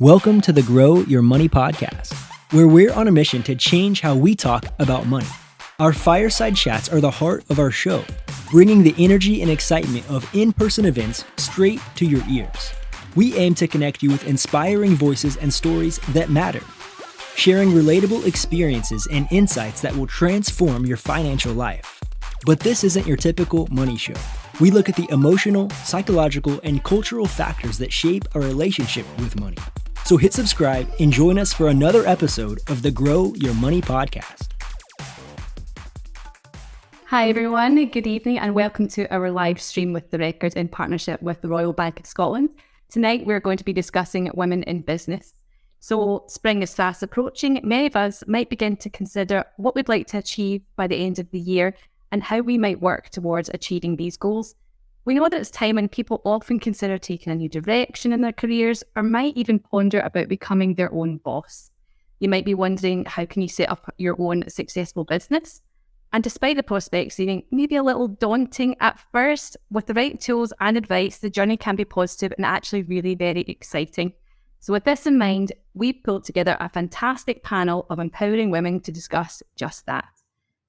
Welcome to the Grow Your Money podcast, where we're on a mission to change how we talk about money. Our fireside chats are the heart of our show, bringing the energy and excitement of in-person events straight to your ears. We aim to connect you with inspiring voices and stories that matter, sharing relatable experiences and insights that will transform your financial life. But this isn't your typical money show. We look at the emotional, psychological, and cultural factors that shape our relationship with money. So hit subscribe and join us for another episode of the Grow Your Money podcast. Hi everyone, good evening and welcome to our live stream with The Record in partnership with the Royal Bank of Scotland. Tonight we're going to be discussing women in business. So spring is fast approaching. Many of us might begin to consider what we'd like to achieve by the end of the year and how we might work towards achieving these goals. We know that it's time when people often consider taking a new direction in their careers or might even ponder about becoming their own boss. You might be wondering, how can you set up your own successful business? And despite the prospects seeming maybe a little daunting at first, with the right tools and advice, the journey can be positive and actually really very exciting. So with this in mind, we've pulled together a fantastic panel of empowering women to discuss just that.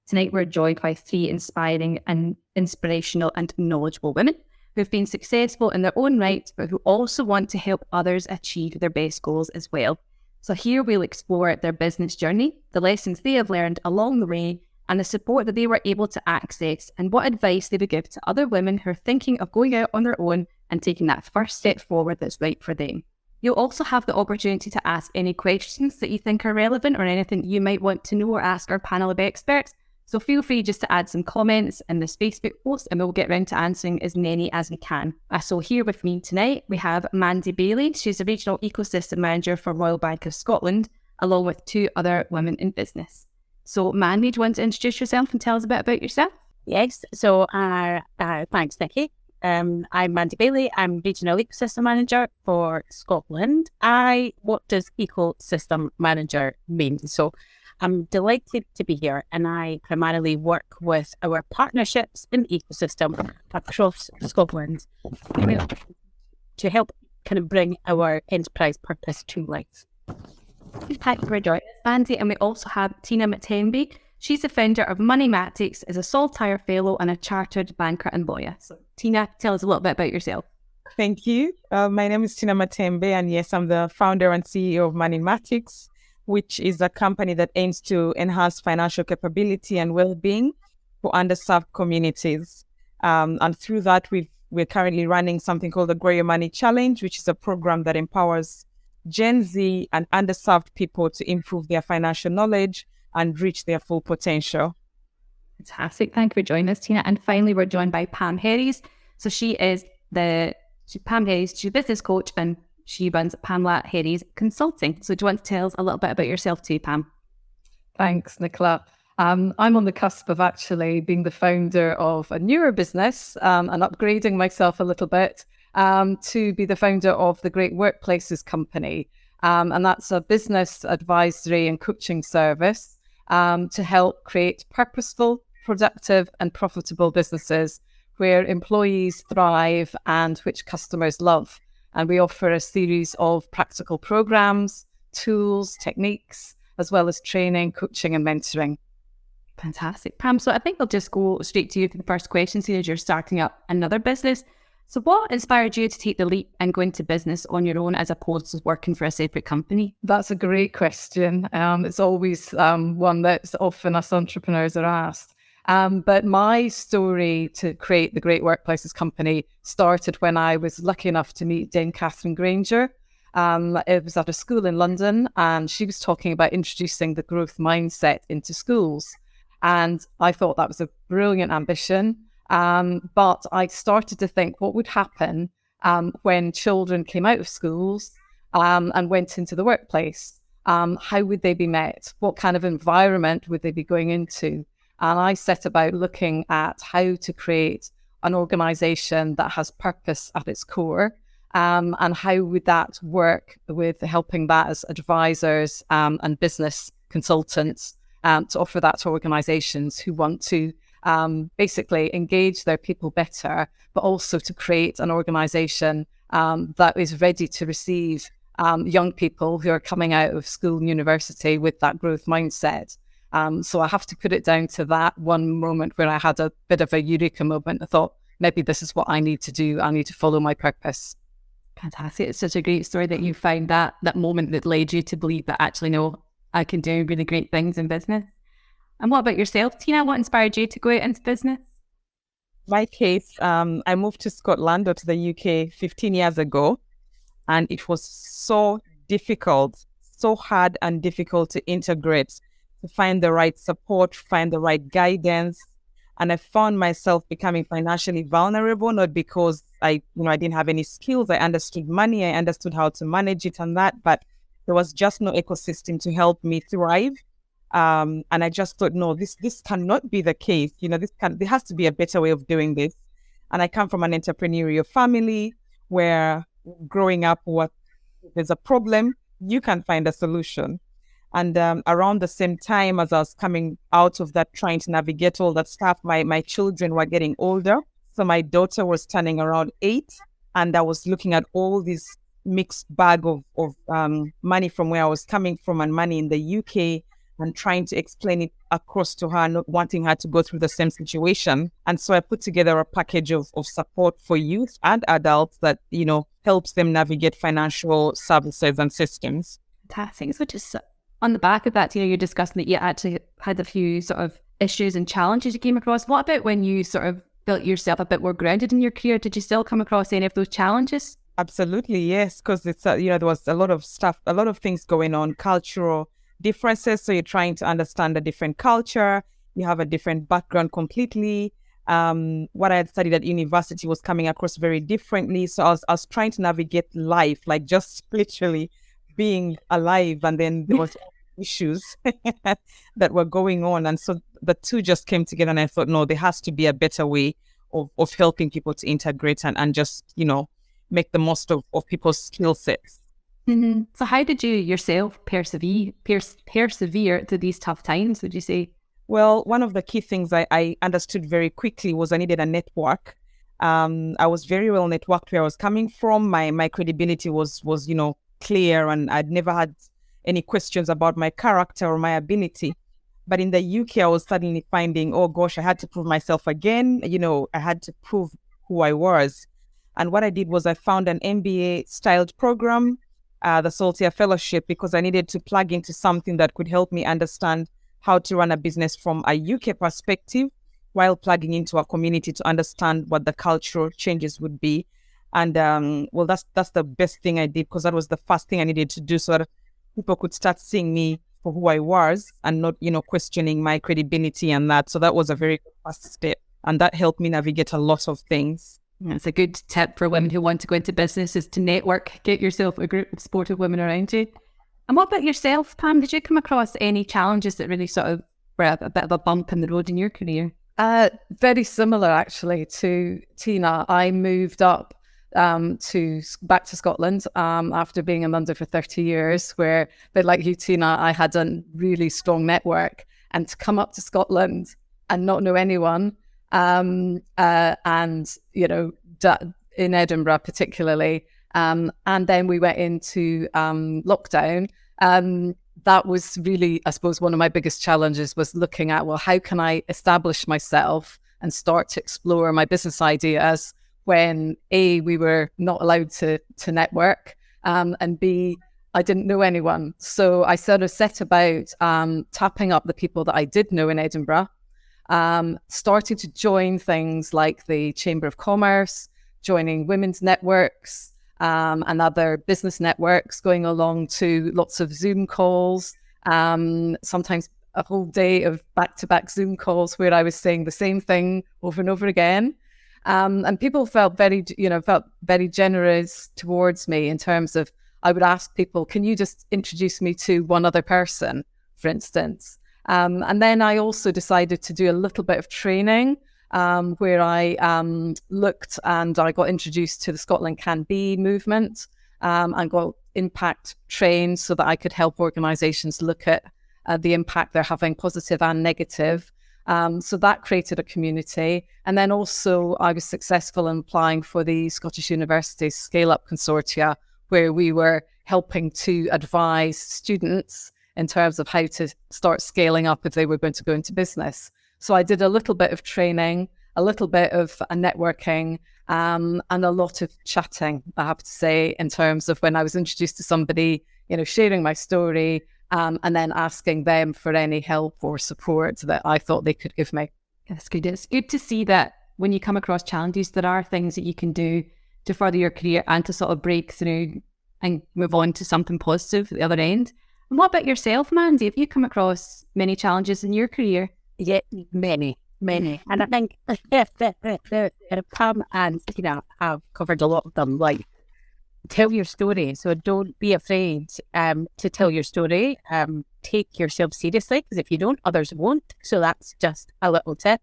Tonight, we're joined by three inspiring and inspirational and knowledgeable women who've been successful in their own right, but who also want to help others achieve their best goals as well. So here we'll explore their business journey, the lessons they have learned along the way, and the support that they were able to access, and what advice they would give to other women who are thinking of going out on their own and taking that first step forward that's right for them. You'll also have the opportunity to ask any questions that you think are relevant or anything you might want to know or ask our panel of experts. So feel free just to add some comments in this Facebook post and we'll get round to answering as many as we can. So here with me tonight, we have Mandy Bailey. She's a Regional Ecosystem Manager for Royal Bank of Scotland, along with two other women in business. So Mandy, do you want to introduce yourself and tell us a bit about yourself? Yes, so thanks, Nikki. I'm Mandy Bailey. I'm Regional Ecosystem Manager for Scotland. What does Ecosystem Manager mean? So I'm delighted to be here, and I primarily work with our partnerships in the ecosystem across Scotland to help kind of bring our enterprise purpose to life. Thank you for joining us, Mandy. And we also have Tynah Matembe. She's the founder of Moneymatics, is a Saltire Fellow and a chartered banker and lawyer. So Tynah, tell us a little bit about yourself. Thank you. My name is Tynah Matembe, and yes, I'm the founder and CEO of Moneymatics, which is a company that aims to enhance financial capability and well-being for underserved communities. And through that, we're currently running something called the Grow Your Money Challenge, which is a program that empowers Gen Z and underserved people to improve their financial knowledge and reach their full potential. Fantastic. Thank you for joining us, Tynah. And finally, we're joined by Pam Herries. So Pam Herries, she's a business coach and she runs Pamela Herries Consulting. So do you want to tell us a little bit about yourself too, Pam? Thanks, Nicola. I'm on the cusp of actually being the founder of a newer business and upgrading myself a little bit to be the founder of the Great Workplaces Company. And that's a business advisory and coaching service to help create purposeful, productive and profitable businesses where employees thrive and which customers love. And we offer a series of practical programs, tools, techniques, as well as training, coaching and mentoring. Fantastic. Pam, so I think I'll just go straight to you for the first question, seeing as you're starting up another business. So what inspired you to take the leap and go into business on your own as opposed to working for a separate company? That's a great question. It's always one that's often us entrepreneurs are asked. But my story to create the Great Workplaces Company started when I was lucky enough to meet Dame Catherine Granger. It was at a school in London, and she was talking about introducing the growth mindset into schools. And I thought that was a brilliant ambition. But I started to think what would happen when children came out of schools and went into the workplace. How would they be met? What kind of environment would they be going into? And I set about looking at how to create an organisation that has purpose at its core, and how would that work with helping that as advisors and business consultants to offer that to organisations who want to basically engage their people better, but also to create an organisation that is ready to receive young people who are coming out of school and university with that growth mindset. So I have to put it down to that one moment where I had a bit of a eureka moment. I thought, maybe this is what I need to do. I need to follow my purpose. Fantastic. It's such a great story that you found that moment that led you to believe that actually, no, I can do really great things in business. And what about yourself, Tynah? What inspired you to go out into business? My case, I moved to Scotland or to the UK 15 years ago, and it was so difficult, so hard and difficult to integrate, to find the right support, find the right guidance. And I found myself becoming financially vulnerable, not because I didn't have any skills. I understood money, I understood how to manage it and that, but there was just no ecosystem to help me thrive. And I just thought, no, this cannot be the case. There has to be a better way of doing this. And I come from an entrepreneurial family where growing up, there's a problem, you can find a solution. And around the same time as I was coming out of that, trying to navigate all that stuff, my children were getting older. So my daughter was turning around 8, and I was looking at all this mixed bag of money from where I was coming from and money in the UK, and trying to explain it across to her, not wanting her to go through the same situation. And so I put together a package of support for youth and adults that, helps them navigate financial services and systems. Fantastic. So just on the back of that, you're discussing that you actually had a few sort of issues and challenges you came across. What about when you sort of felt yourself a bit more grounded in your career? Did you still come across any of those challenges? Absolutely, yes, because it's there was a lot of stuff, a lot of things going on, cultural differences. So you're trying to understand a different culture, you have a different background completely. What I had studied at university was coming across very differently. So I was trying to navigate life, like just literally being alive, and then there was issues that were going on, and so the two just came together, and I thought, no, there has to be a better way of helping people to integrate and just make the most of people's skill sets. Mm-hmm. So how did you yourself persevere through these tough times, would you say? Well, one of the key things I understood very quickly was I needed a network. I was very well networked where I was coming from. My credibility was clear, and I'd never had any questions about my character or my ability. But in the UK, I was suddenly finding, oh gosh, I had to prove myself again. I had to prove who I was. And what I did was I found an MBA styled program, the Saltier Fellowship, because I needed to plug into something that could help me understand how to run a business from a UK perspective, while plugging into a community to understand what the cultural changes would be. And that's the best thing I did, because that was the first thing I needed to do, so that people could start seeing me for who I was and not, questioning my credibility and that. So that was a very good first step, and that helped me navigate a lot of things. That's a good tip for women who want to go into business, is to network, get yourself a group of supportive women around you. And what about yourself, Pam? Did you come across any challenges that really sort of were a bit of a bump in the road in your career? Very similar, actually, to Tynah. I moved up back to Scotland after being in London for 30 years, where, a bit like you, Tynah, I had a really strong network. And to come up to Scotland and not know anyone, and in Edinburgh particularly, and then we went into lockdown. That was really, I suppose, one of my biggest challenges, was looking at, well, how can I establish myself and start to explore my business ideas when A, we were not allowed to network, and B, I didn't know anyone. So I sort of set about tapping up the people that I did know in Edinburgh, starting to join things like the Chamber of Commerce, joining women's networks, and other business networks, going along to lots of Zoom calls, sometimes a whole day of back-to-back Zoom calls where I was saying the same thing over and over again. And people felt very generous towards me, in terms of, I would ask people, can you just introduce me to one other person, for instance? And then I also decided to do a little bit of training, where I looked and I got introduced to the Scotland Can Be movement, and got impact trained so that I could help organisations look at the impact they're having, positive and negative. So that created a community. And then also I was successful in applying for the Scottish Universities Scale Up Consortia, where we were helping to advise students in terms of how to start scaling up if they were going to go into business. So I did a little bit of training, a little bit of networking, and a lot of chatting, I have to say, in terms of when I was introduced to somebody, sharing my story, and then asking them for any help or support that I thought they could give me. That's good. It's good to see that when you come across challenges, there are things that you can do to further your career and to sort of break through and move on to something positive at the other end. And what about yourself, Mandy? Have you come across many challenges in your career? Yeah, many. And I think Pam and Tynah have covered a lot of them, like tell your story. So don't be afraid to tell your story. Take yourself seriously, because if you don't, others won't. So that's just a little tip.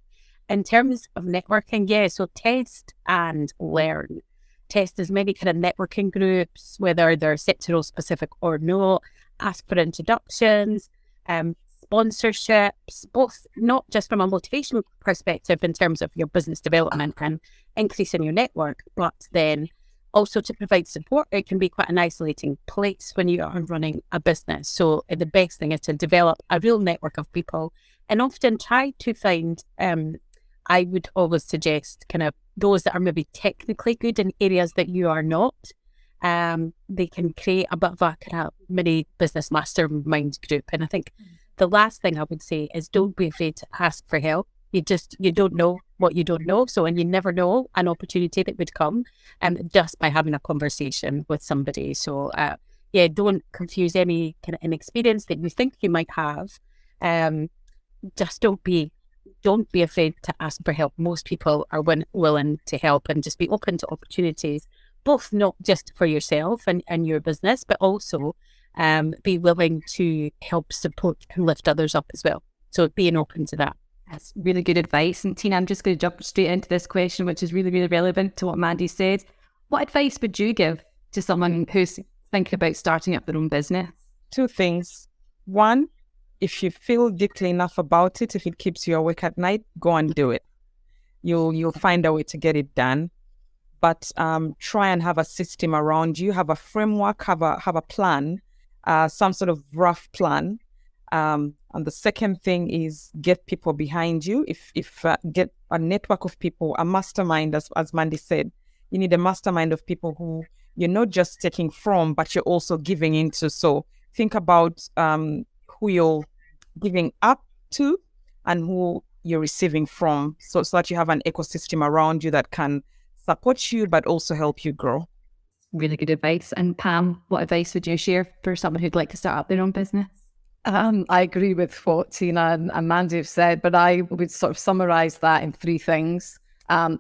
In terms of networking, so test and learn. Test as many kind of networking groups, whether they're sectoral specific or not. Ask for introductions, sponsorships, both not just from a motivational perspective in terms of your business development and increasing your network, but then also to provide support. It can be quite an isolating place when you are running a business. So the best thing is to develop a real network of people and often try to find, I would always suggest kind of those that are maybe technically good in areas that you are not. They can create a bit of a kind of mini business mastermind group. And I think the last thing I would say is don't be afraid to ask for help. You don't know what you don't know. So, and you never know an opportunity that would come just by having a conversation with somebody. So, don't confuse any kind of inexperience that you think you might have. Just don't be afraid to ask for help. Most people are willing to help, and just be open to opportunities, both not just for yourself and your business, but also be willing to help support and lift others up as well. So being open to that. That's really good advice. And Tynah, I'm just going to jump straight into this question, which is really, really relevant to what Mandy said. What advice would you give to someone who's thinking about starting up their own business? Two things. One, if you feel deeply enough about it, if it keeps you awake at night, go and do it. You'll find a way to get it done. But try and have a system around you, have a framework, have a plan, some sort of rough plan. And the second thing is get people behind you. If get a network of people, a mastermind, as Mandy said, you need a mastermind of people who you're not just taking from, but you're also giving into. So think about who you're giving up to and who you're receiving from, so that you have an ecosystem around you that can support you, but also help you grow. Really good advice. And Pam, what advice would you share for someone who'd like to start up their own business? I agree with what Tynah and Mandy have said, but I would sort of summarize that in three things.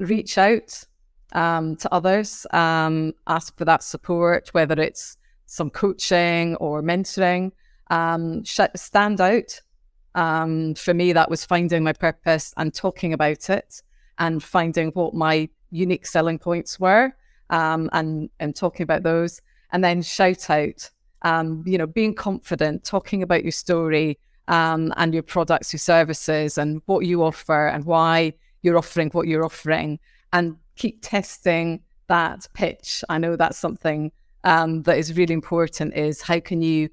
Reach out to others, ask for that support, whether it's some coaching or mentoring. Stand out. For me, that was finding my purpose and talking about it and finding what my unique selling points were, and talking about those. And then shout out. Being confident, talking about your story, and your products, your services, and what you offer and why you're offering what you're offering, and keep testing that pitch. I know that's something that is really important, is how can you,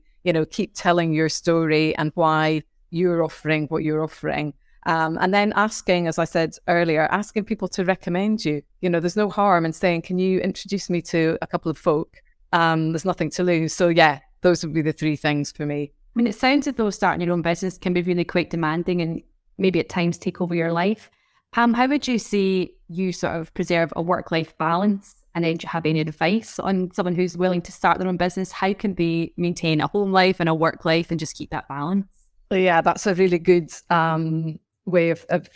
keep telling your story and why you're offering what you're offering. And then asking, as I said earlier, asking people to recommend you. There's no harm in saying, can you introduce me to a couple of folk? There's nothing to lose. So those would be the three things for me. I mean, it sounds as though starting your own business can be really quite demanding and maybe at times take over your life. Pam, how would you say you sort of preserve a work-life balance? And then do you have any advice on someone who's willing to start their own business? How can they maintain a home life and a work life and just keep that balance? Yeah, that's a really good way of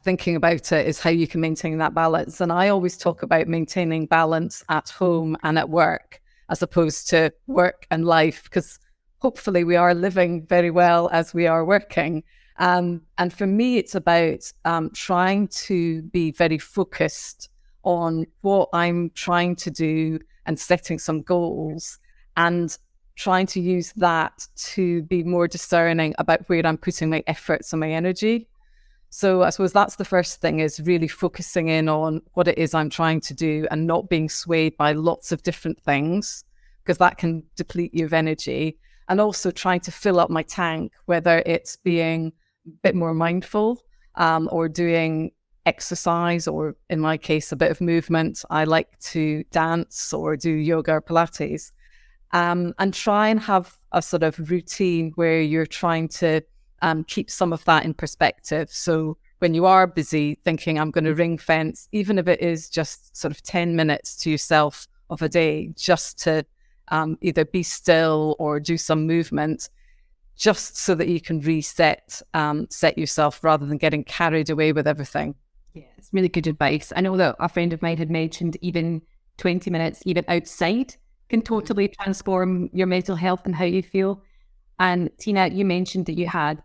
thinking about it, is how you can maintain that balance. And I always talk about maintaining balance at home and at work, as opposed to work and life, because hopefully we are living very well as we are working. And for me, it's about trying to be very focused on what I'm trying to do and setting some goals, and trying to use that to be more discerning about where I'm putting my efforts and my energy. So I suppose that's the first thing, is really focusing in on what it is I'm trying to do and not being swayed by lots of different things. because that can deplete you of energy. And also trying to fill up my tank, whether it's being a bit more mindful or doing exercise, or in my case, a bit of movement. I like to dance or do yoga or Pilates, and try and have a sort of routine where you're trying to keep some of that in perspective. So when you are busy thinking, I'm going to ring fence, even if it is just sort of 10 minutes to yourself of a day, just to either be still or do some movement, just so that you can reset, set yourself rather than getting carried away with everything. Yeah, it's really good advice. I know that a friend of mine had mentioned even 20 minutes, even outside, can totally transform your mental health and how you feel. And Tynah, you mentioned that you have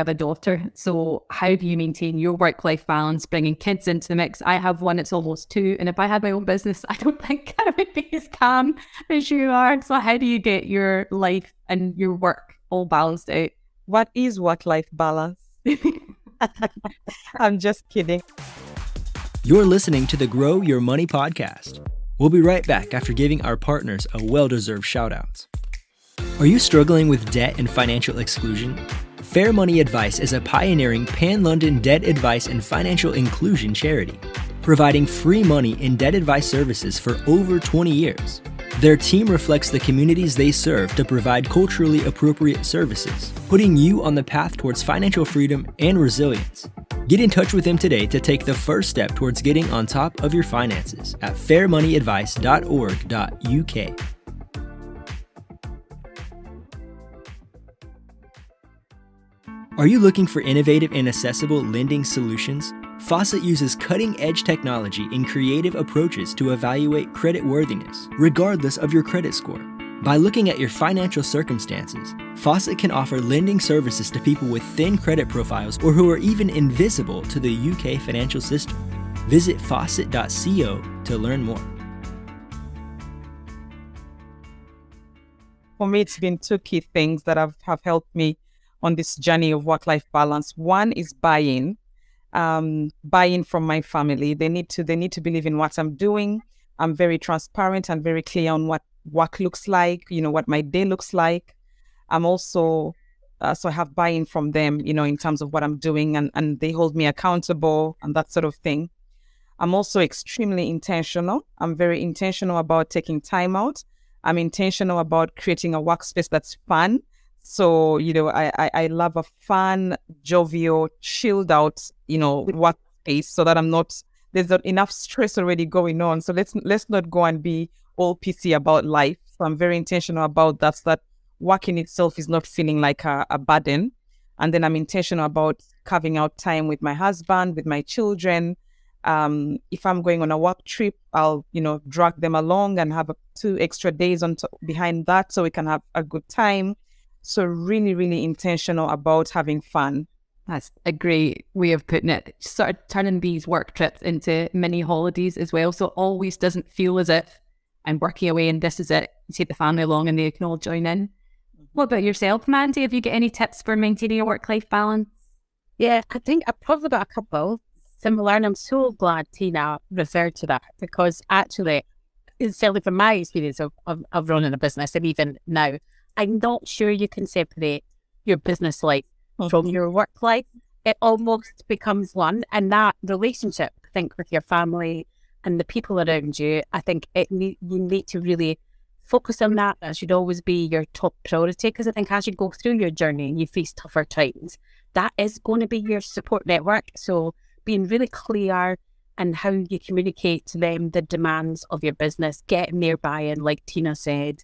a daughter. So how do you maintain your work-life balance, bringing kids into the mix? I have one that's almost 2. And if I had my own business, I don't think I would be as calm as you are. So how do you get your life and your work all balanced out? What is work-life balance? I'm just kidding. You're listening to the Grow Your Money podcast. We'll be right back after giving our partners a well-deserved shout-out. Are you struggling with debt and financial exclusion? Fair Money Advice is a pioneering pan-London debt advice and financial inclusion charity, providing free money and debt advice services for over 20 years. Their team reflects the communities they serve to provide culturally appropriate services, putting you on the path towards financial freedom and resilience. Get in touch with them today to take the first step towards getting on top of your finances at fairmoneyadvice.org.uk. Are you looking for innovative and accessible lending solutions? Fawcett uses cutting-edge technology and creative approaches to evaluate creditworthiness, regardless of your credit score. By looking at your financial circumstances, Fawcett can offer lending services to people with thin credit profiles or who are even invisible to the UK financial system. Visit fawcett.co to learn more. For me, it's been 2 key things that have helped me on this journey of work-life balance. One is buy-in from my family. They need to believe in what I'm doing. I'm very transparent and very clear on what work looks like, what my day looks like. I'm also, so I have buy-in from them, in terms of what I'm doing, and they hold me accountable and that sort of thing. I'm also extremely intentional. I'm very intentional about taking time out. I'm intentional about creating a workspace that's fun. So, I love a fun, jovial, chilled out, workspace, so that there's not enough stress already going on. So let's not go and be all pissy about life. So I'm very intentional about that, so that work in itself is not feeling like a burden. And then I'm intentional about carving out time with my husband, with my children. If I'm going on a work trip, I'll, drag them along and have 2 extra days behind that, so we can have a good time. So really, really intentional about having fun. That's a great way of putting it. Sort of turning these work trips into mini holidays as well. So it always doesn't feel as if I'm working away and this is it. You take the family along and they can all join in. What about yourself, Mandy? Have you got any tips for maintaining a work-life balance? Yeah, I think I've probably got a couple similar, and I'm so glad Tynah referred to that, because actually, certainly from my experience of running a business, and even now, I'm not sure you can separate your business life from your work life. It almost becomes one. And that relationship, I think, with your family and the people around you, I think you need to really focus on that. That should always be your top priority, because I think as you go through your journey and you face tougher times, that is going to be your support network. So being really clear and how you communicate to them the demands of your business, getting their buy-in, like Tynah said,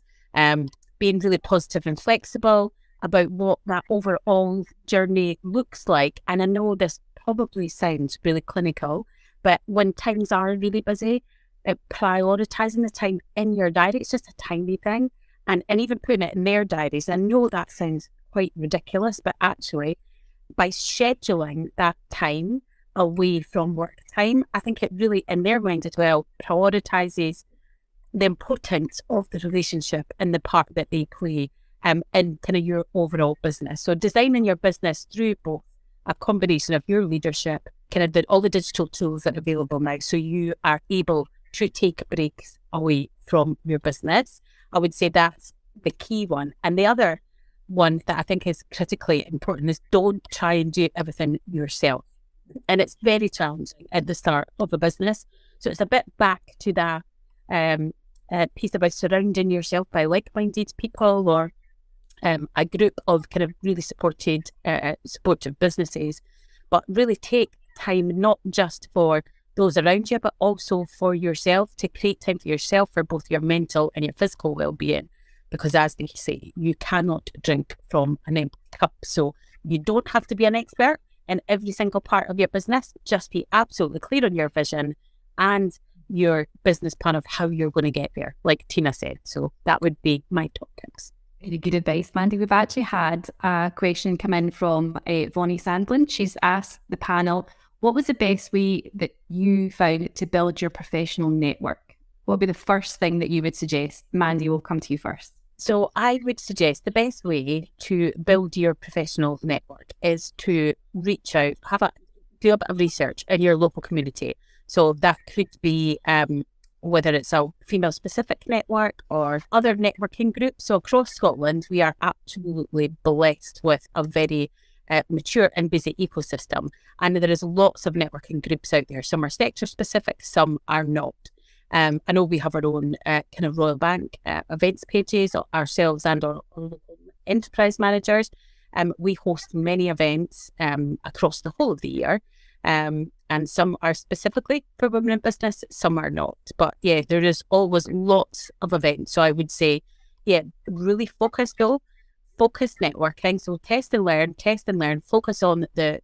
being really positive and flexible about what that overall journey looks like. And I know this probably sounds really clinical, but when times are really busy, prioritizing the time in your diary, it's just a tiny thing. And even putting it in their diaries. I know that sounds quite ridiculous, but actually by scheduling that time away from work time, I think it really, in their mind as well, prioritizes the importance of the relationship and the part that they play in kind of your overall business. So designing your business through both a combination of your leadership, kind of all the digital tools that are available now, so you are able to take breaks away from your business, I would say that's the key one. And the other one that I think is critically important is don't try and do everything yourself. And it's very challenging at the start of a business. So it's a bit back to that piece about surrounding yourself by like-minded people, or a group of kind of really supportive businesses, but really take time not just for those around you, but also for yourself, to create time for yourself for both your mental and your physical well-being. Because as they say, you cannot drink from an empty cup. So you don't have to be an expert in every single part of your business. Just be absolutely clear on your vision and your business plan of how you're going to get there, like Tynah said. So that would be my top tips. Very good advice, Mandy. We've actually had a question come in from Vonnie Sandlin. She's asked the panel, what was the best way that you found to build your professional network? What would be the first thing that you would suggest? Mandy, we'll come to you first. So I would suggest the best way to build your professional network is to reach out, do a bit of research in your local community. So that could be whether it's a female-specific network or other networking groups. So across Scotland, we are absolutely blessed with a very mature and busy ecosystem. And there is lots of networking groups out there. Some are sector-specific, some are not. I know we have our own kind of Royal Bank events pages ourselves and our local enterprise managers. We host many events across the whole of the year. And some are specifically for women in business, some are not. But yeah, there is always lots of events. So I would say, yeah, really focus networking. So test and learn, focus on the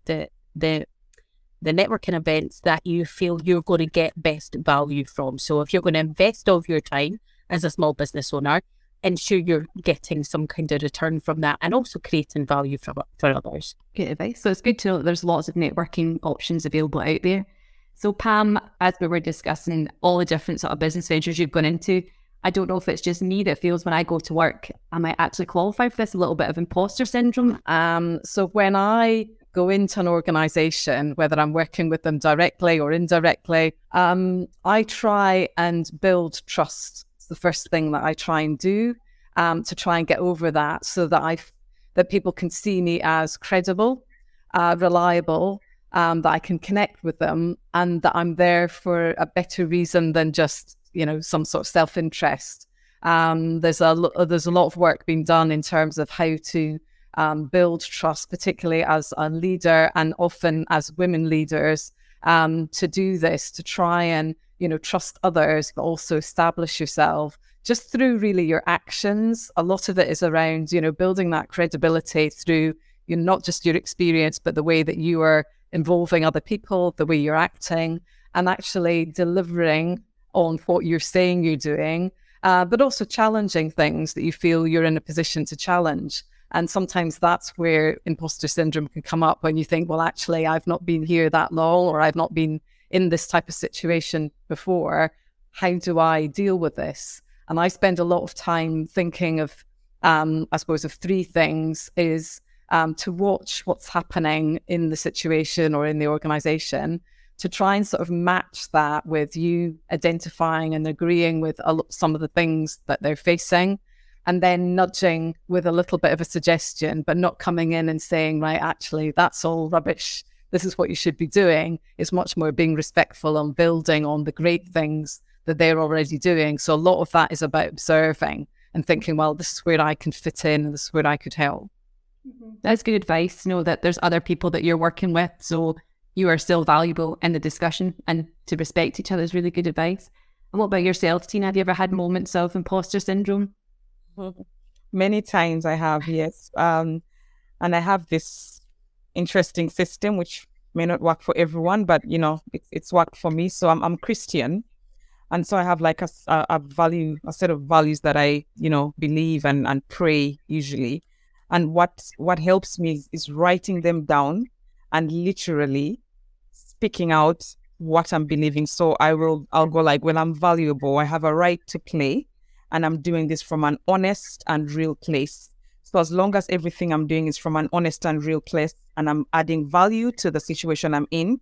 networking events that you feel you're going to get best value from. So if you're going to invest all of your time as a small business owner, ensure you're getting some kind of return from that, and also creating value for others. Good advice. So it's good to know that there's lots of networking options available out there. So Pam, as we were discussing all the different sort of business ventures you've gone into, I don't know if it's just me that feels when I go to work, I might actually qualify for this, a little bit of imposter syndrome. So when I go into an organization, whether I'm working with them directly or indirectly, I try and build trust. It's the first thing that I try and do, to try and get over that, so that that people can see me as credible, reliable, that I can connect with them, and that I'm there for a better reason than just, some sort of self-interest. There's a lot of work being done in terms of how to build trust, particularly as a leader and often as women leaders, to do this, to try and, trust others, but also establish yourself just through really your actions. A lot of it is around, building that credibility through, not just your experience, but the way that you are involving other people, the way you're acting, and actually delivering on what you're saying you're doing, but also challenging things that you feel you're in a position to challenge. And sometimes that's where imposter syndrome can come up, when you think, well, actually, I've not been here that long, or I've not been in this type of situation before. How do I deal with this? And I spend a lot of time thinking of, I suppose, of three things, is to watch what's happening in the situation or in the organization, to try and sort of match that with you identifying and agreeing with some of the things that they're facing, and then nudging with a little bit of a suggestion, but not coming in and saying, right, actually, that's all rubbish, this is what you should be doing. It's much more being respectful and building on the great things that they're already doing. So a lot of that is about observing and thinking, well, this is where I can fit in, and this is where I could help. That's good advice, to know that there's other people that you're working with, so you are still valuable in the discussion, and to respect each other is really good advice. And what about yourself, Tynah? Have you ever had moments of imposter syndrome? Many times I have, yes. And I have this interesting system which may not work for everyone, but it's worked for me. So I'm Christian, and so I have like a set of values that I believe and pray usually. And what helps me is writing them down and literally speaking out what I'm believing. So I'll go like, well, I'm valuable, I have a right to play, and I'm doing this from an honest and real place. So as long as everything I'm doing is from an honest and real place, and I'm adding value to the situation I'm in,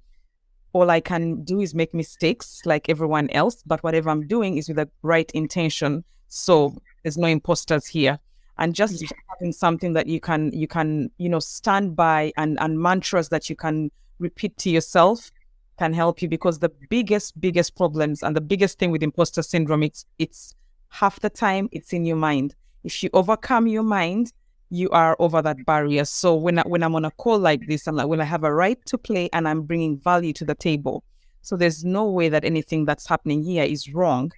all I can do is make mistakes like everyone else, but whatever I'm doing is with the right intention. So There's no imposters here. And just having something that you can, stand by, and mantras that you can repeat to yourself can help you, because the biggest problems and the biggest thing with imposter syndrome, it's half the time it's in your mind. If you overcome your mind, you are over that barrier. So when I'm on a call like this, I'm like, well, I have a right to play and I'm bringing value to the table. So there's no way that anything that's happening here is wrong.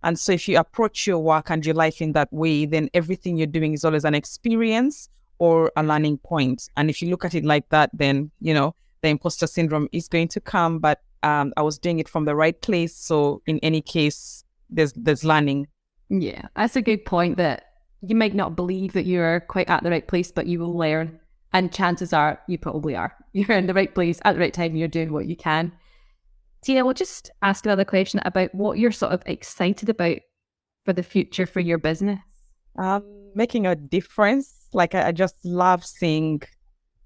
And so if you approach your work and your life in that way, then everything you're doing is always an experience or a learning point. And if you look at it like that, then, the imposter syndrome is going to come, but I was doing it from the right place. So in any case, there's learning. Yeah, that's a good point, that you might not believe that you're quite at the right place, but you will learn. And chances are you probably are. You're in the right place at the right time. You're doing what you can. Tynah, we'll just ask another question about what you're sort of excited about for the future for your business. Making a difference. Like I just love seeing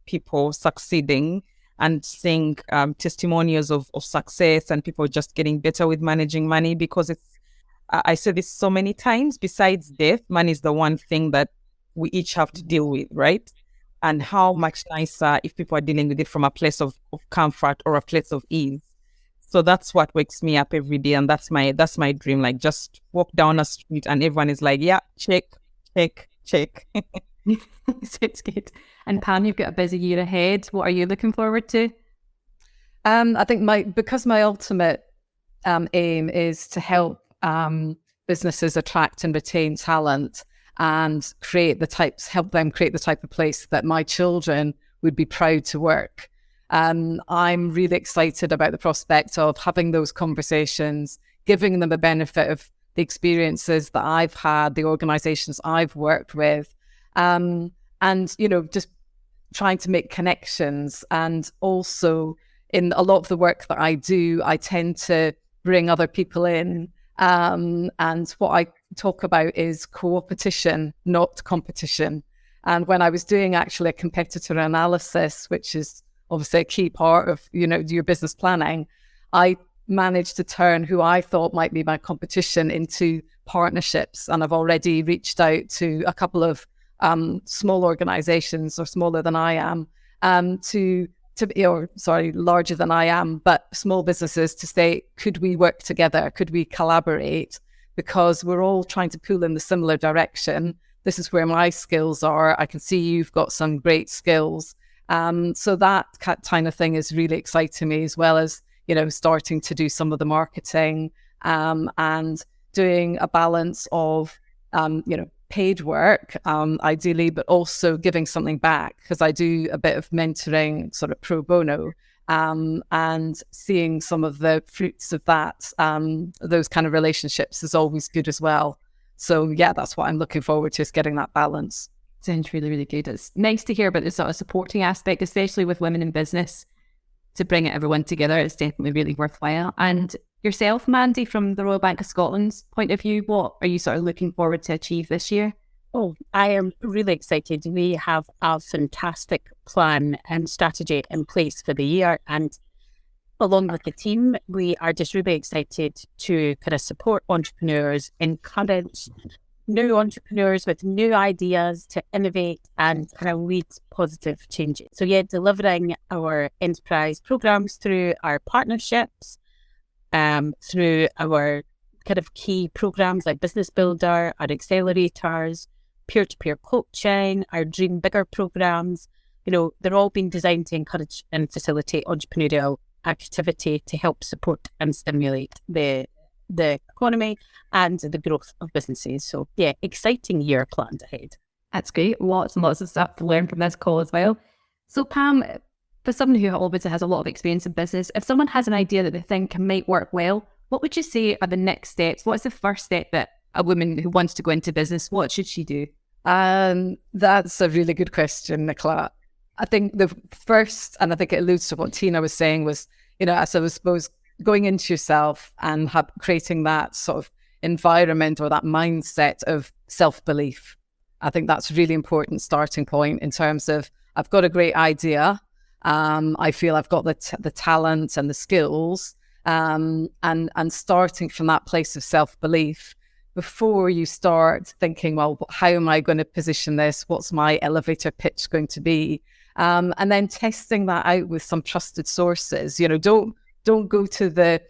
people succeeding and seeing testimonials of success and people just getting better with managing money, because I say this so many times, besides death, money is the one thing that we each have to deal with, right? And how much nicer if people are dealing with it from a place of comfort or a place of ease. So that's what wakes me up every day, and that's my dream. Like, just walk down a street and everyone is like, yeah, check. Sounds good. And Pam, you've got a busy year ahead. What are you looking forward to? I think my ultimate aim is to help businesses attract and retain talent and help them create the type of place that my children would be proud to work. I'm really excited about the prospect of having those conversations, giving them the benefit of the experiences that I've had, the organizations I've worked with, and, just trying to make connections. And also in a lot of the work that I do, I tend to bring other people in. And what I talk about is co-opetition, not competition. And when I was doing actually a competitor analysis, which is obviously a key part of, your business planning, I managed to turn who I thought might be my competition into partnerships. And I've already reached out to a couple of small organizations, or smaller than I am, larger than I am, but small businesses, to say, could we work together? Could we collaborate? Because we're all trying to pull in the similar direction. This is where my skills are. I can see you've got some great skills. So that kind of thing is really exciting me, as well as, starting to do some of the marketing and doing a balance of, paid work, ideally, but also giving something back, because I do a bit of mentoring, sort of pro bono, and seeing some of the fruits of that, those kind of relationships is always good as well. So yeah, that's what I'm looking forward to, is getting that balance. Sounds really, really good. It's nice to hear about the sort of supporting aspect, especially with women in business, to bring everyone together. It's definitely really worthwhile. And yourself, Mandy, from the Royal Bank of Scotland's point of view, what are you sort of looking forward to achieve this year? Oh, I am really excited. We have a fantastic plan and strategy in place for the year. And along with the team, we are just really excited to kind of support entrepreneurs, encourage new entrepreneurs with new ideas to innovate and kind of lead positive changes. So yeah, delivering our enterprise programs through our partnerships, through our kind of key programs like Business Builder, our accelerators, peer-to-peer coaching, our Dream Bigger programs. They're all being designed to encourage and facilitate entrepreneurial activity to help support and stimulate the economy and the growth of businesses. So yeah, exciting year planned ahead. That's great. Lots and lots of stuff to learn from this call as well. So Pam, for someone who obviously has a lot of experience in business, if someone has an idea that they think might work well, what would you say are the next steps? What's the first step that a woman who wants to go into business, what should she do? That's a really good question, Nicola. I think the first, and I think it alludes to what Tynah was saying, was, as I suppose, going into yourself and creating that sort of environment or that mindset of self-belief. I think that's a really important starting point in terms of, I've got a great idea. I feel I've got the talent and the skills, and starting from that place of self-belief, before you start thinking, well, how am I going to position this? What's my elevator pitch going to be? And then testing that out with some trusted sources. Don't go to the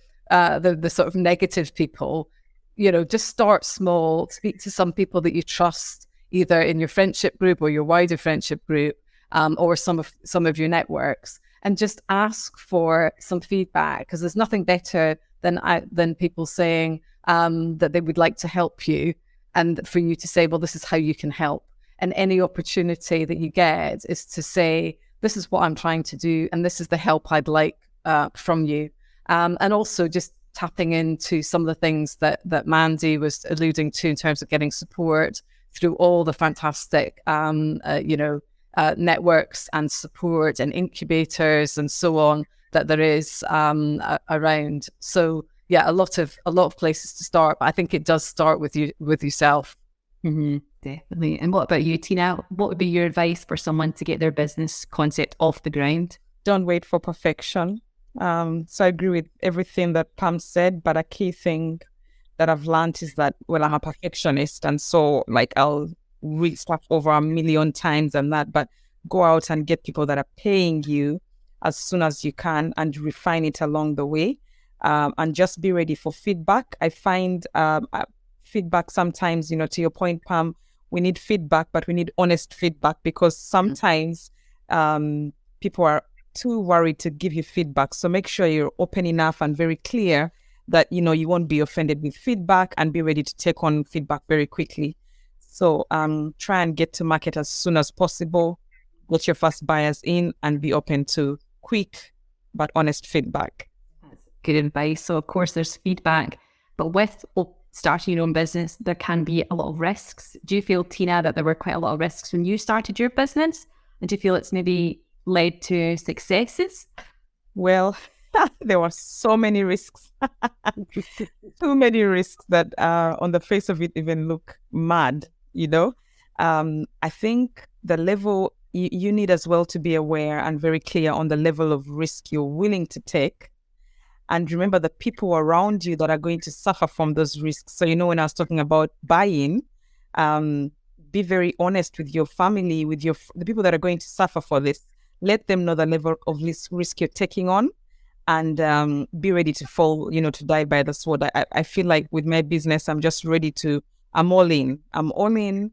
sort of negative people. Just start small. Speak to some people that you trust, either in your friendship group or your wider friendship group, or some of your networks, and just ask for some feedback, because there's nothing better than people saying that they would like to help you, and for you to say, well, this is how you can help. And any opportunity that you get is to say, this is what I'm trying to do, and this is the help I'd like from you. And also just tapping into some of the things that Mandy was alluding to in terms of getting support through all the fantastic, networks and support and incubators and so on that there is around. So yeah, a lot of places to start, but I think it does start with yourself. Mm-hmm, definitely. And what about you, Tynah? What would be your advice for someone to get their business concept off the ground? Don't wait for perfection. So I agree with everything that Pam said, but a key thing that I've learned is that, well, I'm a perfectionist, and so I'll read stuff over 1,000,000 times and that, but go out and get people that are paying you as soon as you can and refine it along the way, and just be ready for feedback. I find feedback sometimes, to your point, Pam, we need feedback, but we need honest feedback, because sometimes people are too worried to give you feedback. So make sure you're open enough and very clear that, you won't be offended with feedback, and be ready to take on feedback very quickly. So try and get to market as soon as possible, get your first buyers in, and be open to quick but honest feedback. That's good advice. So of course there's feedback, but with starting your own business, there can be a lot of risks. Do you feel, Tynah, that there were quite a lot of risks when you started your business? And do you feel it's maybe led to successes? Well, there were so many risks. Too many risks that on the face of it even look mad, I think the level you need as well to be aware and very clear on the level of risk you're willing to take. And remember the people around you that are going to suffer from those risks. So, when I was talking about buying, be very honest with your family, with the people that are going to suffer for this. Let them know the level of risk you're taking on, and be ready to fall, to die by the sword. I feel like with my business, I'm just ready I'm all in. I'm all in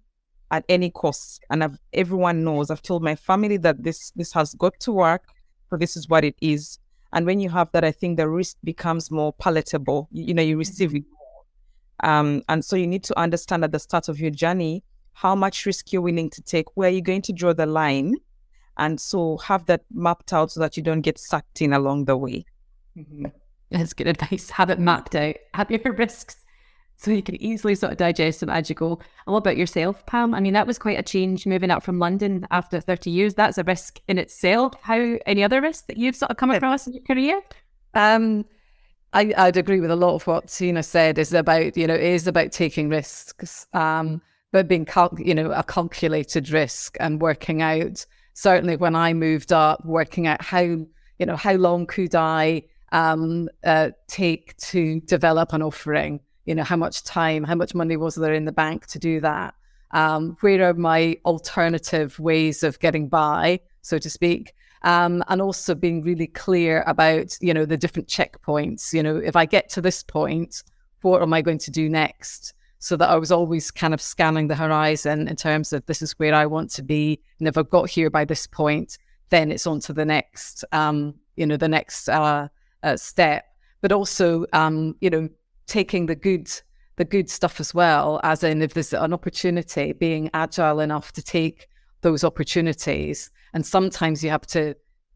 at any cost. And everyone knows, I've told my family that this has got to work, so this is what it is. And when you have that, I think the risk becomes more palatable. You receive it more. And so you need to understand at the start of your journey how much risk you're willing to take, where you're going to draw the line. And so have that mapped out so that you don't get sucked in along the way. Mm-hmm. That's good advice. Have it mapped out. Have your risks so you can easily sort of digest them as you go. And what about yourself, Pam? I mean, that was quite a change moving out from London after 30 years. That's a risk in itself. Any other risks that you've sort of come across in your career? I'd agree with a lot of what Tynah said. Is about taking risks, but being a calculated risk and working out. Certainly, when I moved up, working out how long could I take to develop an offering. How much time, how much money was there in the bank to do that? Where are my alternative ways of getting by, so to speak? And also being really clear about, the different checkpoints. If I get to this point, what am I going to do next? So that I was always kind of scanning the horizon in terms of, this is where I want to be. And if I've got here by this point, then it's on to the next, step. But also, taking the good stuff as well, as in, if there's an opportunity, being agile enough to take those opportunities. And sometimes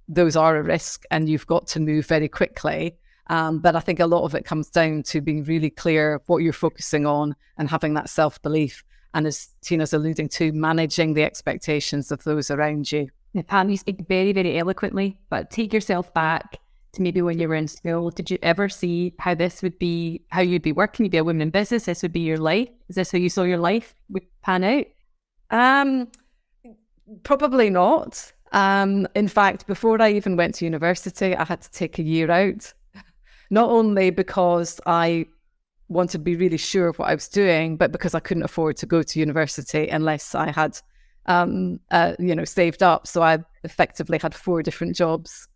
those are a risk and you've got to move very quickly. But I think a lot of it comes down to being really clear what you're focusing on and having that self-belief. And as Tynah's alluding to, managing the expectations of those around you. Now, Pam, you speak very, very eloquently, but take yourself back to maybe when you were in school. Did you ever see how you'd be working? You'd be a woman in business. This would be your life. Is this how you saw your life would pan out? Probably not. In fact, before I even went to university, I had to take a year out. Not only because I wanted to be really sure of what I was doing, but because I couldn't afford to go to university unless I had, saved up. So I effectively had 4 different jobs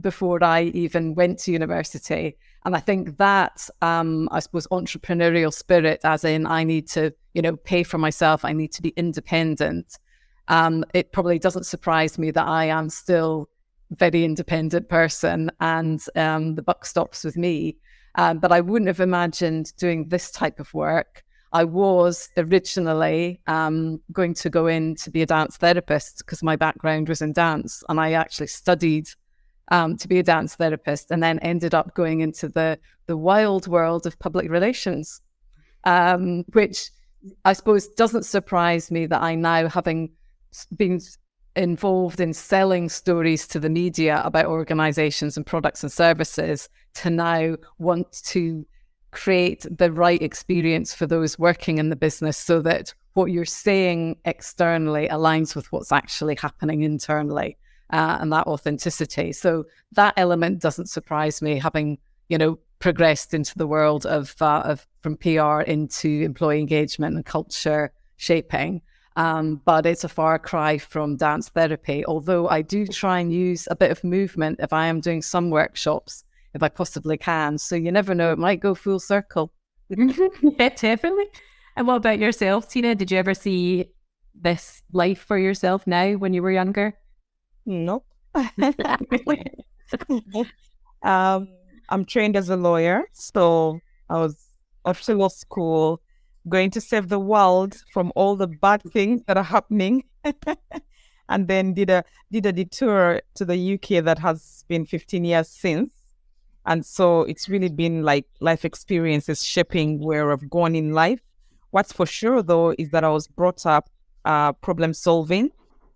before I even went to university. And I think that, I suppose, entrepreneurial spirit, as in I need to, pay for myself, I need to be independent. It probably doesn't surprise me that I am still a very independent person, and the buck stops with me. But I wouldn't have imagined doing this type of work. I was originally going to go in to be a dance therapist because my background was in dance, and I actually studied to be a dance therapist, and then ended up going into the wild world of public relations, which I suppose doesn't surprise me that I now, having been involved in selling stories to the media about organizations and products and services, to now want to create the right experience for those working in the business so that what you're saying externally aligns with what's actually happening internally, and that authenticity. So that element doesn't surprise me, having, progressed into the world of from PR into employee engagement and culture shaping. But it's a far cry from dance therapy, although I do try and use a bit of movement if I am doing some workshops, if I possibly can. So you never know, it might go full circle. Yeah, definitely. And what about yourself, Tynah? Did you ever see this life for yourself now when you were younger? Nope. I'm trained as a lawyer, so I was off to law school, going to save the world from all the bad things that are happening, and then did a detour to the UK that has been 15 years since. And so it's really been like life experiences shaping where I've gone in life. What's for sure, though, is that I was brought up problem solving.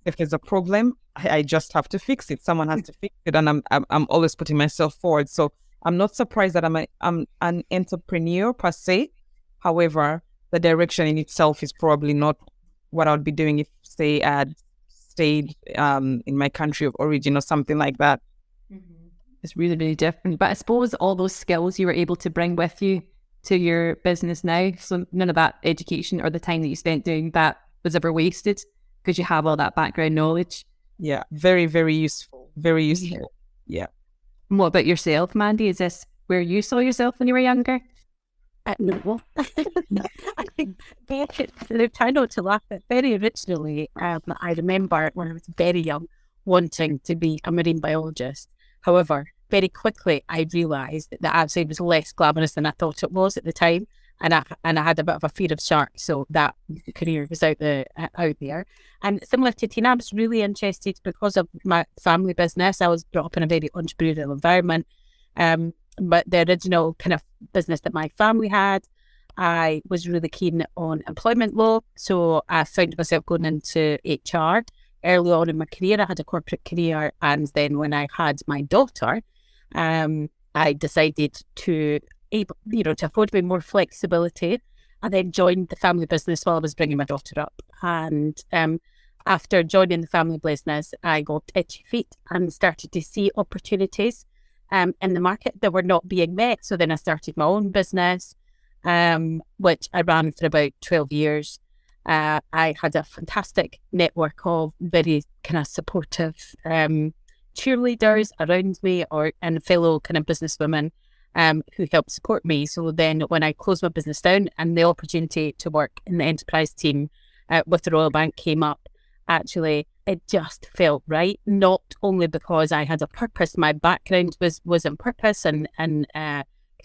If there's a problem, I just have to fix it. Someone has to fix it, and I'm always putting myself forward. So I'm not surprised that I'm an entrepreneur per se. However, the direction in itself is probably not what I would be doing if, say, I had stayed in my country of origin or something like that. Mm-hmm. It's really, really different. But I suppose all those skills you were able to bring with you to your business now, so none of that education or the time that you spent doing that was ever wasted because you have all that background knowledge. Yeah, very, very useful. Very useful. Yeah. And what about yourself, Mandy? Is this where you saw yourself when you were younger? No. I think they're trying not to laugh, but very originally, I remember when I was very young wanting to be a marine biologist. However, very quickly I realised that actually it was less glamorous than I thought it was at the time, and I had a bit of a fear of sharks, so that career was out there. And similar to Tynah, I was really interested because of my family business. I was brought up in a very entrepreneurial environment. But the original kind of business that my family had, I was really keen on employment law. So I found myself going into HR early on in my career. I had a corporate career. And then when I had my daughter, I decided to afford me more flexibility. I then joined the family business while I was bringing my daughter up. And after joining the family business, I got itchy feet and started to see opportunities in the market that were not being met. So then I started my own business, which I ran for about 12 years. I had a fantastic network of very kind of supportive cheerleaders around me and fellow kind of businesswomen who helped support me. So then when I closed my business down and the opportunity to work in the enterprise team with the Royal Bank came up, actually, it just felt right, not only because I had a purpose, my background was in purpose and kind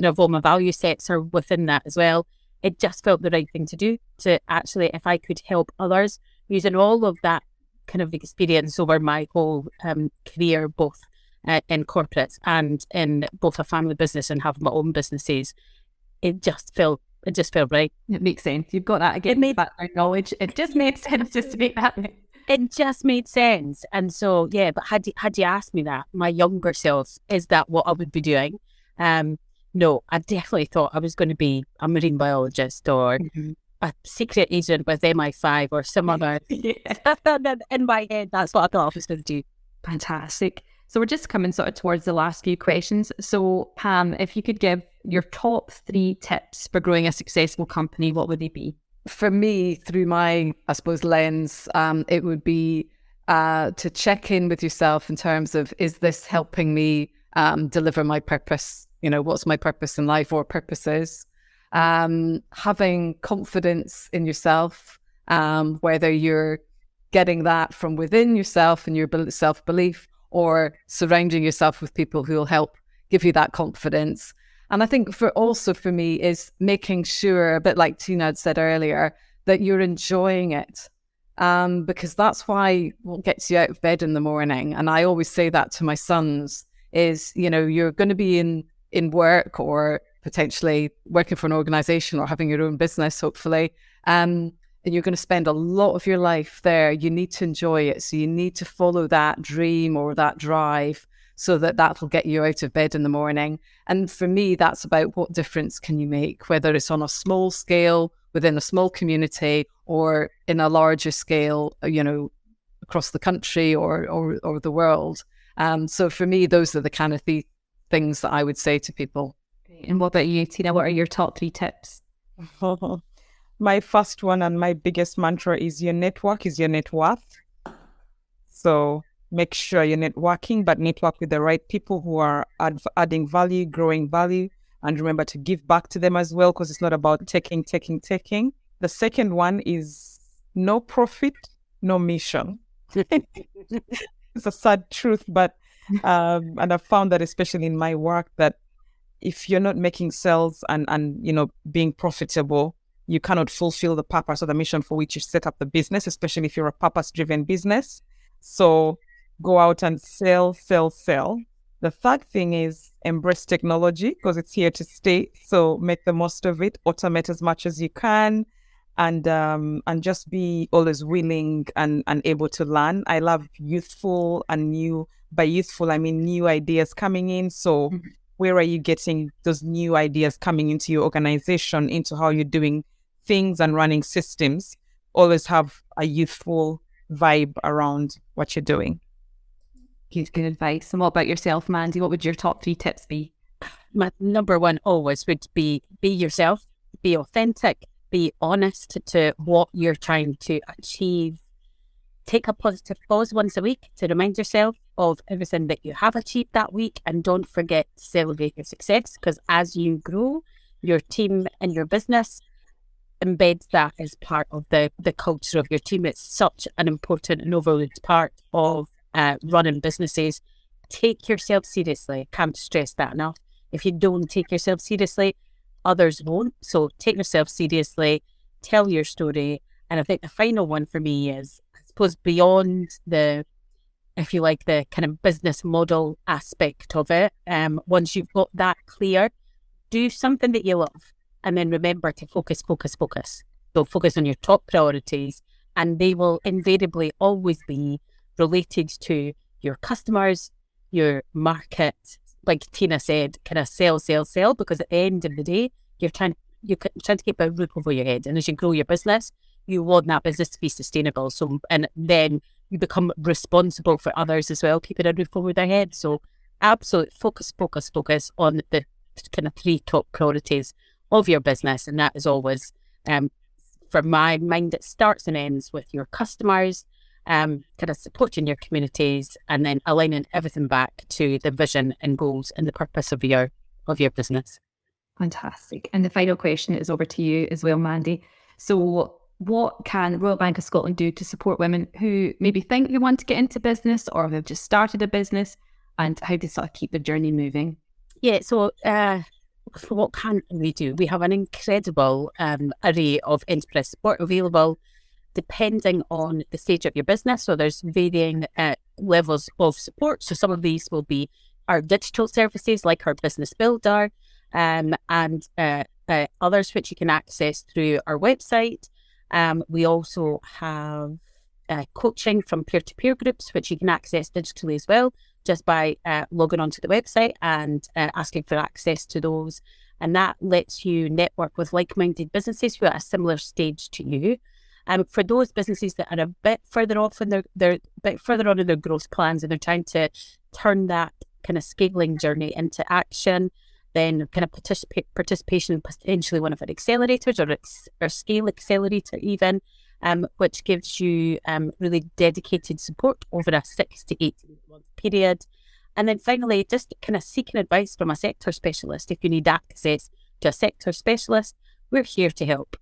of all my value sets are within that as well. It just felt the right thing to do, to actually, if I could help others using all of that kind of experience over my whole career, both in corporates and in both a family business and having my own businesses, it just felt right. It makes sense. You've got that again, background knowledge. It just made sense just to make that. It just made sense. And so, yeah, but had you asked me that, my younger self, is that what I would be doing? No, I definitely thought I was going to be a marine biologist or a secret agent with MI5 or some other. In my head, that's what I thought I was going to do. Fantastic. So we're just coming sort of towards the last few questions. So Pam, if you could give your top 3 tips for growing a successful company, what would they be? For me, through my, I suppose, lens, it would be to check in with yourself in terms of, is this helping me deliver my purpose? You know, what's my purpose in life or purposes? Having confidence in yourself, whether you're getting that from within yourself and your self-belief, or surrounding yourself with people who will help give you that confidence. And I think for me is making sure, a bit like Tynah had said earlier, that you're enjoying it. Because that's what gets you out of bed in the morning. And I always say that to my sons is, you know, you're going to be in work or potentially working for an organization or having your own business, hopefully. And you're going to spend a lot of your life there. You need to enjoy it. So you need to follow that dream or that drive so that will get you out of bed in the morning. And for me, that's about what difference can you make, whether it's on a small scale within a small community or in a larger scale, you know, across the country or the world. So for me, those are the kind of things that I would say to people. And what about you, Tynah? What are your top 3 tips? My first one and my biggest mantra is your network is your net worth. So make sure you're networking, but network with the right people who are adding value, growing value, and remember to give back to them as well, because it's not about taking. The second one is no profit, no mission. It's a sad truth, but and I've found that especially in my work that if you're not making sales and you know being profitable, you cannot fulfill the purpose or the mission for which you set up the business, especially if you're a purpose-driven business. So go out and sell. The third thing is embrace technology because it's here to stay. So make the most of it, automate as much as you can, and just be always willing and able to learn. I love youthful and new. By youthful, I mean new ideas coming in. So where are you getting those new ideas coming into your organization, into how you're doing things and running systems? Always have a youthful vibe around what you're doing. Good advice. And what about yourself, Mandy? What would your top 3 tips be? My number one always would be yourself, be authentic, be honest to what you're trying to achieve. Take a positive pause once a week to remind yourself of everything that you have achieved that week, and don't forget to celebrate your success, because as you grow, your team and your business embeds that as part of the culture of your team. It's such an important and overlooked part of running businesses. Take yourself seriously. Can't stress that enough. If you don't take yourself seriously, others won't. So take yourself seriously, tell your story. And I think the final one for me is, I suppose, beyond the, if you like, the kind of business model aspect of it, once you've got that clear, do something that you love. And then remember to focus. So focus on your top priorities, and they will invariably always be related to your customers, your market. Like Tynah said, kind of sell, because at the end of the day, you're trying to keep a roof over your head. And as you grow your business, you want that business to be sustainable. So, and then you become responsible for others as well, keeping a roof over their head. So absolute focus on the kind of 3 top priorities of your business. And that is always, from my mind, it starts and ends with your customers, kind of supporting your communities, and then aligning everything back to the vision and goals and the purpose of your business. Fantastic. And the final question is over to you as well, Mandy. So what can Royal Bank of Scotland do to support women who maybe think they want to get into business or have just started a business, and how to sort of keep the journey moving? Yeah, so what can we do? We have an incredible array of enterprise support available depending on the stage of your business. So there's varying levels of support. So some of these will be our digital services like our business builder, and others which you can access through our website. We also have coaching from peer-to-peer groups, which you can access digitally as well, just by logging onto the website and asking for access to those. And that lets you network with like-minded businesses who are at a similar stage to you. For those businesses that are a bit further off in they're a bit further on in their growth plans, and they're trying to turn that kind of scaling journey into action, then kind of participation in potentially one of our accelerators or our scale accelerator even, which gives you really dedicated support over a 6 to 18 month period. And then finally, just kind of seeking advice from a sector specialist. If you need access to a sector specialist, we're here to help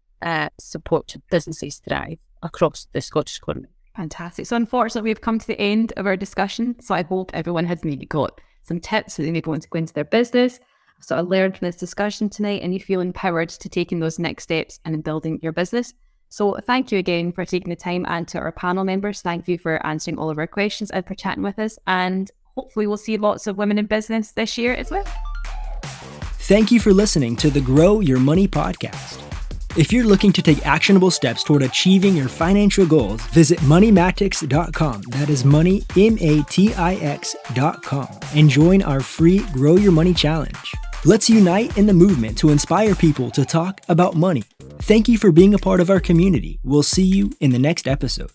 support businesses thrive across the Scottish economy. Fantastic. So unfortunately, we've come to the end of our discussion. So I hope everyone has maybe got some tips that they may want to go into their business. So I learned from this discussion tonight, and you feel empowered to taking those next steps and in building your business. So thank you again for taking the time, and to our panel members, thank you for answering all of our questions and for chatting with us. And hopefully we'll see lots of women in business this year as well. Thank you for listening to the Grow Your Money podcast. If you're looking to take actionable steps toward achieving your financial goals, visit moneymatics.com. That is money, MATIX.com, and join our free Grow Your Money Challenge. Let's unite in the movement to inspire people to talk about money. Thank you for being a part of our community. We'll see you in the next episode.